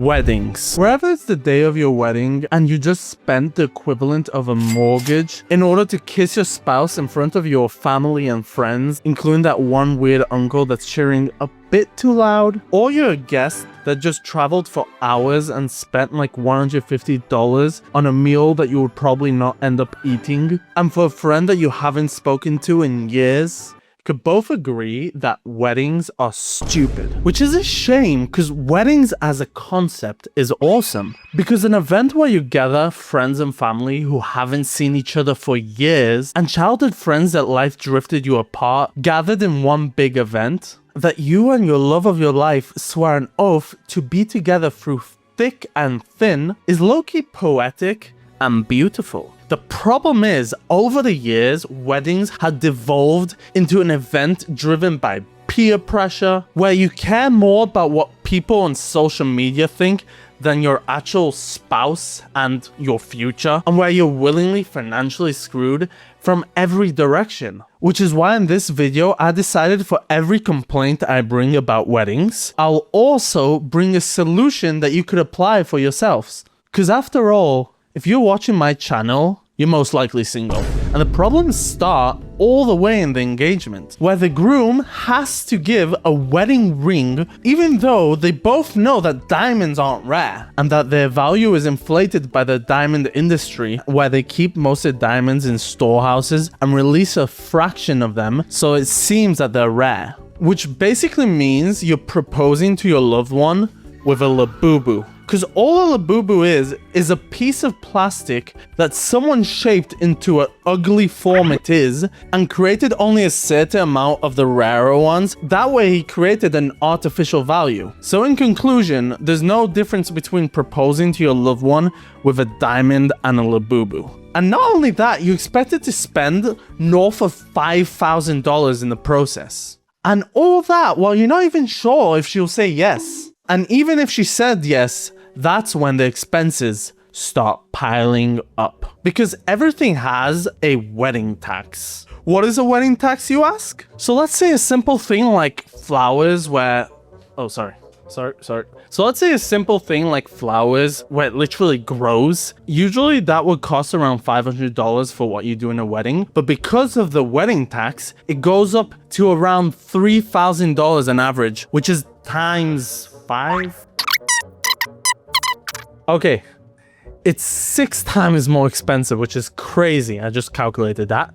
Weddings. Wherever it's the day of your wedding and you just spent the equivalent of a mortgage in order to kiss your spouse in front of your family and friends, including that one weird uncle that's cheering a bit too loud, or you're a guest that just traveled for hours and spent like $150 on a meal that you would probably not end up eating, and for a friend that you haven't spoken to in years, could both agree that weddings are stupid. Which is a shame, because weddings as a concept is awesome. Because an event where you gather friends and family who haven't seen each other for years, and childhood friends that life drifted you apart, gathered in one big event, that you and your love of your life swear an oath to be together through thick and thin, is low-key poetic and beautiful. The problem is, over the years, weddings had devolved into an event driven by peer pressure, where you care more about what people on social media think than your actual spouse and your future, and where you're willingly financially screwed from every direction. Which is why in this video, I decided for every complaint I bring about weddings, I'll also bring a solution that you could apply for yourselves. Because after all, if you're watching my channel, you're most likely single. And the problems start all the way in the engagement, where the groom has to give a wedding ring even though they both know that diamonds aren't rare, and that their value is inflated by the diamond industry, where they keep most of the diamonds in storehouses and release a fraction of them so it seems that they're rare. Which basically means you're proposing to your loved one with a labubu. Because all a labubu is a piece of plastic that someone shaped into an ugly form it is, and created only a certain amount of the rarer ones. That way he created an artificial value. So in conclusion, there's no difference between proposing to your loved one with a diamond and a labubu. And not only that, you expected to spend north of $5,000 in the process. And all that while you're not even sure if she'll say yes. And even if she said yes, that's when the expenses start piling up. Because everything has a wedding tax. What is a wedding tax, you ask? So let's say a simple thing like flowers where... So let's say a simple thing like flowers where it literally grows. Usually that would cost around $500 for what you do in a wedding. But because of the wedding tax, it goes up to around $3,000 on average, which is times 5? Okay, it's 6 times more expensive, which is crazy. I just calculated that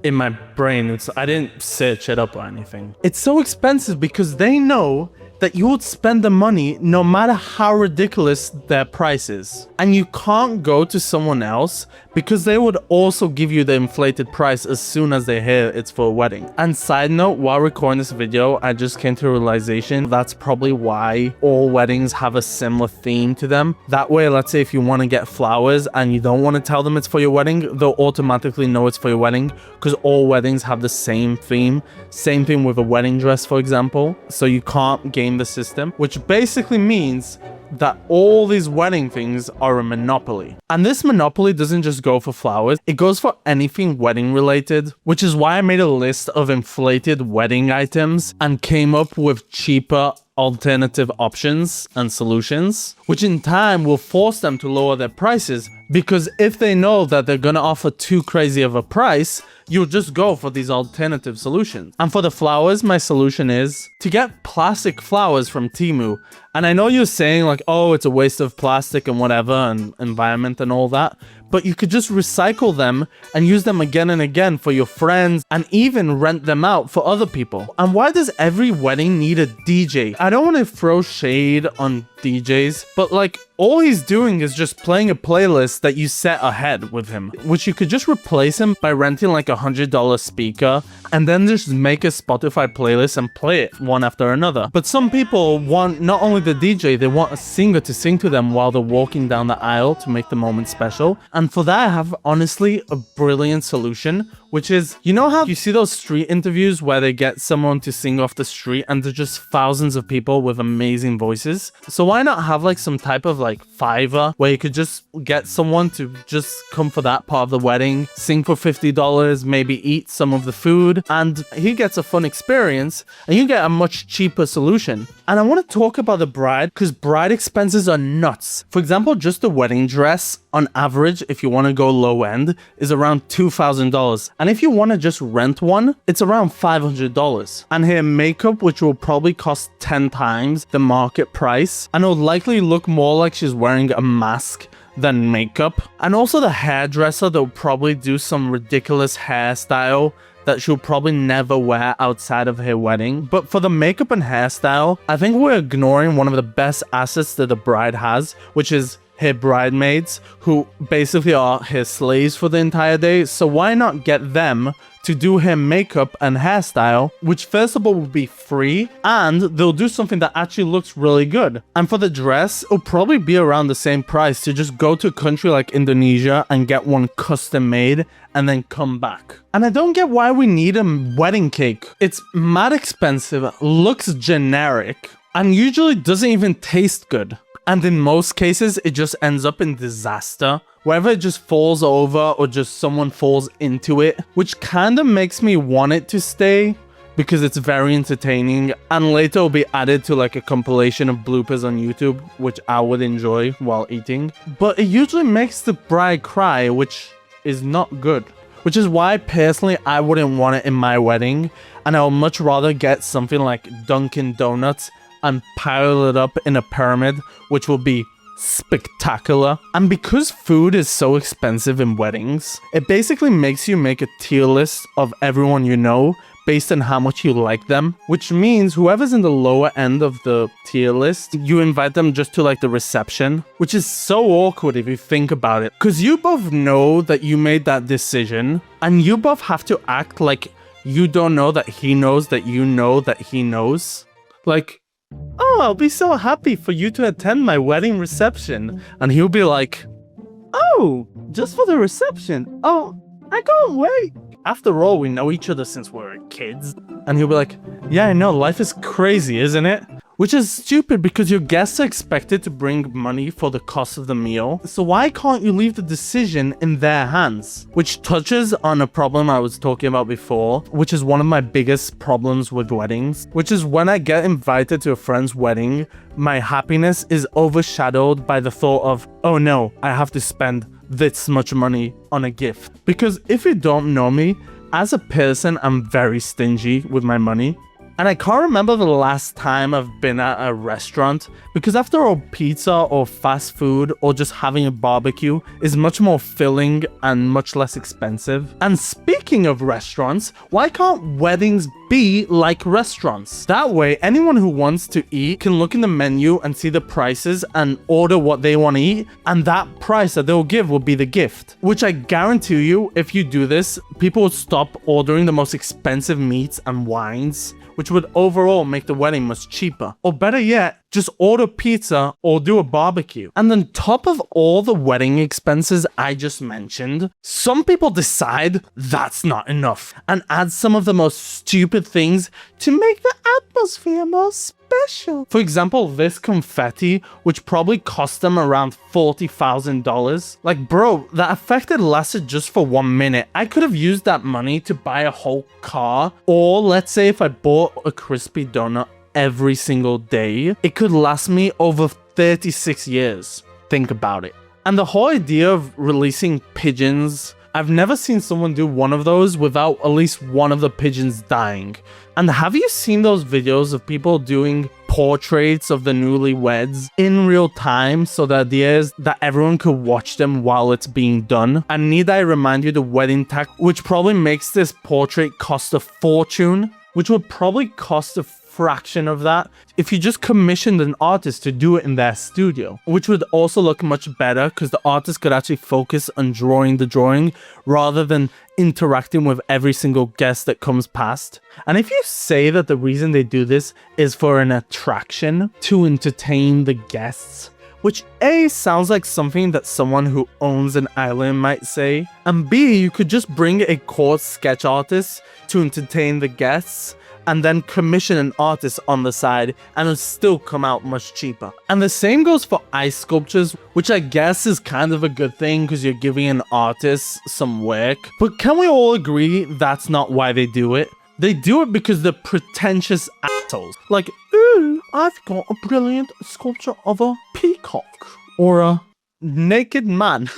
in my brain. I didn't search it up or anything. It's so expensive because they know that you would spend the money no matter how ridiculous their price is. And you can't go to someone else because they would also give you the inflated price as soon as they hear it's for a wedding. And side note, while recording this video, I just came to a realization that's probably why all weddings have a similar theme to them. That way, let's say if you want to get flowers and you don't want to tell them it's for your wedding, they'll automatically know it's for your wedding because all weddings have the same theme. Same thing with a wedding dress, for example. So you can't game the system, which basically means that all these wedding things are a monopoly. And this monopoly doesn't just go for flowers, it goes for anything wedding related, which is why I made a list of inflated wedding items and came up with cheaper alternative options and solutions, which in time will force them to lower their prices, because if they know that they're gonna offer too crazy of a price, you'll just go for these alternative solutions. And for the flowers, my solution is to get plastic flowers from Temu. And I know you're saying like, oh, it's a waste of plastic and whatever, and environment and all that, but you could just recycle them and use them again and again for your friends, and even rent them out for other people. And why does every wedding need a DJ? I don't want to throw shade on DJs, but like all he's doing is just playing a playlist that you set ahead with him, which you could just replace him by renting like $100 speaker and then just make a Spotify playlist and play it one after another. But some people want not only the DJ, they want a singer to sing to them while they're walking down the aisle to make the moment special. And for that, I have honestly a brilliant solution, which is, you know how you see those street interviews where they get someone to sing off the street and there's just thousands of people with amazing voices? So why not have like some type of like Fiverr where you could just get someone to just come for that part of the wedding, sing for $50, maybe eat some of the food, and he gets a fun experience and you get a much cheaper solution. And I want to talk about the bride because bride expenses are nuts. For example, just the wedding dress on average, if you want to go low end, is around $2,000. And if you want to just rent one, it's around $500. And hair makeup, which will probably cost 10 times the market price, and it'll likely look more like she's wearing a mask than makeup. And also the hairdresser, they'll probably do some ridiculous hairstyle that she'll probably never wear outside of her wedding. But for the makeup and hairstyle, I think we're ignoring one of the best assets that the bride has, which is her bridesmaids, who basically are her slaves for the entire day. So why not get them to do her makeup and hairstyle, which first of all will be free, and they'll do something that actually looks really good. And for the dress, it'll probably be around the same price to just go to a country like Indonesia and get one custom made and then come back. And I don't get why we need a wedding cake. It's mad expensive, looks generic, and usually doesn't even taste good. And in most cases, it just ends up in disaster. Whether it just falls over or just someone falls into it, which kind of makes me want it to stay because it's very entertaining, and later will be added to like a compilation of bloopers on YouTube, which I would enjoy while eating. But it usually makes the bride cry, which is not good. Which is why personally I wouldn't want it in my wedding, and I would much rather get something like Dunkin' Donuts and pile it up in a pyramid, which will be spectacular. And because food is so expensive in weddings, it basically makes you make a tier list of everyone you know based on how much you like them, which means whoever's in the lower end of the tier list, you invite them just to like the reception, which is so awkward if you think about it, because you both know that you made that decision and you both have to act like you don't know that he knows that you know that he knows. Like, oh, I'll be so happy for you to attend my wedding reception. And he'll be like, oh, just for the reception? Oh, I can't wait. After all, we know each other since we were kids. And he'll be like, yeah, I know, life is crazy, isn't it? Which is stupid because your guests are expected to bring money for the cost of the meal. So why can't you leave the decision in their hands? Which touches on a problem I was talking about before, which is one of my biggest problems with weddings, which is when I get invited to a friend's wedding, my happiness is overshadowed by the thought of, oh no, I have to spend this much money on a gift. Because if you don't know me, as a person, I'm very stingy with my money. And I can't remember the last time I've been at a restaurant, because after all, pizza or fast food or just having a barbecue is much more filling and much less expensive. And speaking of restaurants, why can't weddings be like restaurants? That way, anyone who wants to eat can look in the menu and see the prices and order what they want to eat, and that price that they'll give will be the gift. Which I guarantee you, if you do this, people will stop ordering the most expensive meats and wines, which would overall make the wedding much cheaper. Or better yet, just order pizza or do a barbecue. And on top of all the wedding expenses I just mentioned, some people decide that's not enough and add some of the most stupid things to make the atmosphere more special. For example, this confetti, which probably cost them around $40,000. Like, bro, that effect lasted just for 1 minute. I could have used that money to buy a whole car, or let's say if I bought a crispy donut every single day, it could last me over 36 years. Think about it. And the whole idea of releasing pigeons, I've never seen someone do one of those without at least one of the pigeons dying. And have you seen those videos of people doing portraits of the newlyweds in real time, so the idea is that everyone could watch them while it's being done? And need I remind you the wedding tech, which probably makes this portrait cost a fortune, which would probably cost a fraction of that if you just commissioned an artist to do it in their studio, which would also look much better because the artist could actually focus on drawing the drawing rather than interacting with every single guest that comes past. And if you say that the reason they do this is for an attraction to entertain the guests, which A, sounds like something that someone who owns an island might say, and B, you could just bring a court sketch artist to entertain the guests, and then commission an artist on the side, and it'll still come out much cheaper. And the same goes for ice sculptures, which I guess is kind of a good thing because you're giving an artist some work. But can we all agree that's not why they do it? They do it because they're pretentious assholes. Like, ooh, I've got a brilliant sculpture of a peacock or a naked man.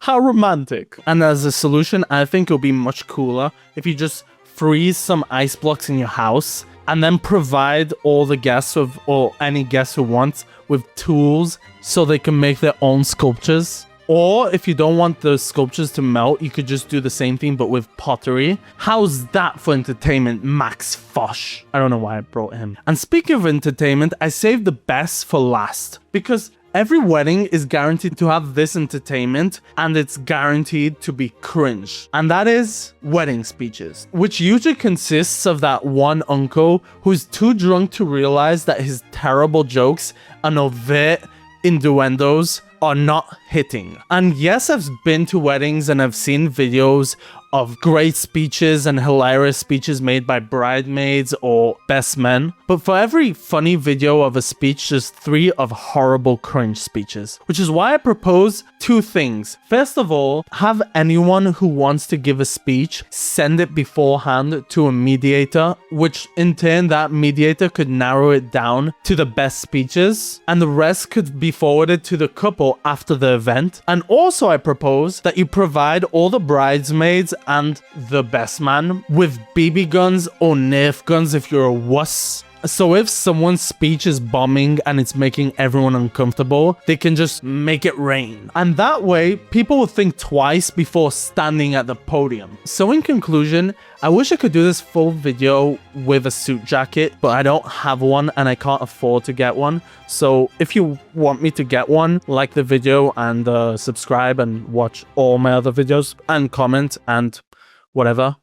How romantic. And as a solution, I think it'll be much cooler if you just freeze some ice blocks in your house and then provide all the guests with, or any guest who wants, with tools so they can make their own sculptures. Or if you don't want the sculptures to melt, you could just do the same thing but with pottery. How's that for entertainment, Max Fosh? I don't know why I brought him. And speaking of entertainment, I saved the best for last because every wedding is guaranteed to have this entertainment, and it's guaranteed to be cringe. And that is wedding speeches, which usually consists of that one uncle who's too drunk to realize that his terrible jokes and overt innuendos are not hitting. And yes, I've been to weddings and I've seen videos of great speeches and hilarious speeches made by bridesmaids or best men. But for every funny video of a speech, there's 3 of horrible cringe speeches. Which is why I propose 2 things. First of all, have anyone who wants to give a speech send it beforehand to a mediator, which in turn that mediator could narrow it down to the best speeches, and the rest could be forwarded to the couple after the event. And also I propose that you provide all the bridesmaids and the best man with BB guns or Nerf guns if you're a wuss. So if someone's speech is bombing and it's making everyone uncomfortable, they can just make it rain. And that way, people will think twice before standing at the podium. So in conclusion, I wish I could do this full video with a suit jacket, but I don't have one and I can't afford to get one. So if you want me to get one, like the video and subscribe and watch all my other videos and comment and whatever.